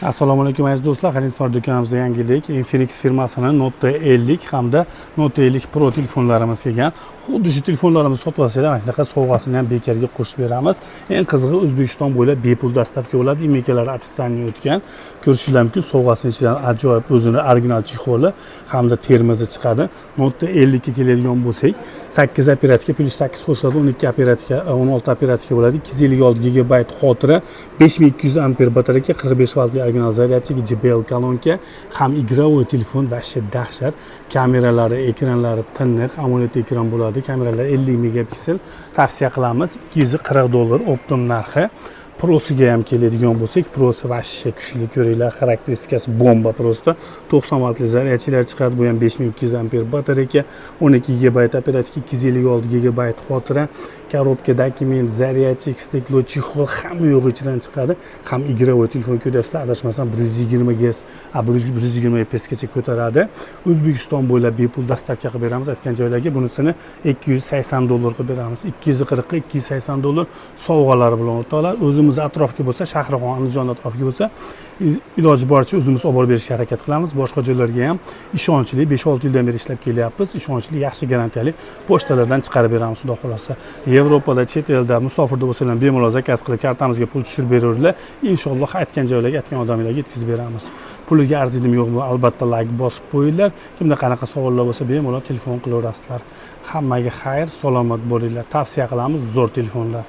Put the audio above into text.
Assalomu alaykum aziz do'stlar, Xaridor do'konimizda yangilik Infinix firmasining Note 50 hamda Note 50 Pro telefonlarimiz kelgan. Xuddi shu telefonlarimizni sotib olsanglar, mana shunaqa sovg'asini ham bekarga qo'shib beramiz. Eng qizig'i O'zbekiston bo'ylab bepul dostavka bo'ladi. Imekalar ofitsialniy o'tgan. Ko'rishingiz mumkin, sovg'asining ichidan ajoyib o'zini original chexoli hamda termozi chiqadi. Note 50 ga keladigan bo'lsak, 8 operatika plus 8 qo'shiladi, 12 operatika, 16 operatika bo'ladi. 256 GB xotira, 5200 amper batareya, 45 voltli original zaryadchi, JBL kolonka, ham игровой telefon va dahshat. Kameralari, ekranlari tiniq, AMOLED ekran bo'ladi. Kameralar 50 megapiksel. Tavsiya qilamiz. $240 optim narxi. Prosiga ham keladigan bo'lsak, Prosi vashsha kuchli, ko'ringlar, xarakteristikasi bomba prosta. 90 voltli zaryadchilar chiqadi, bu ham 5200 amper batareya, 12 GB operatika, 256 GB xotira, korobka, dokument, zaryadchi, steklo, chexol hamma yo'q ichidan chiqadi. Ham игровой telefon ko'ryapsizlar, adashmasam 120 Hz, 120 fps gacha ko'taradi. O'zbekiston bo'ylab bepul dostavka qilib beramiz. Aytgan joylarga bunisini $280 qilib beramiz. 240 ga $280 sovg'alar bilan o'tadilar. O'zimiz atrofga bo'lsa, Shahrixon, Andijon atrofiga bo'lsa, iloji boricha o'zimiz olib berishga harakat qilamiz. Boshqa joylarga ham ishonchli 5-6 yildan beri ishlab kelyapmiz. Ishonchli, yaxshi garantiyali pochtalardan chiqarib beramiz, xudo xolasa. Yevropada, chet elda, musofirda bo'lsalar bemalol zakaz qilib, kartamizga pul tushirib beringlar. Inshaalloh aytgan joylarga, aytgan odamlarga yetkazib beramiz. Puliga arziydimi yo'qmi, albatta like bosib qo'yinglar. Kimda qanaqa savollar bo'lsa, bemalol telefon qilaverasizlar. Hammaga xayr, salomat bo'linglar. Tavsiya qilamiz, zo'r telefonlar.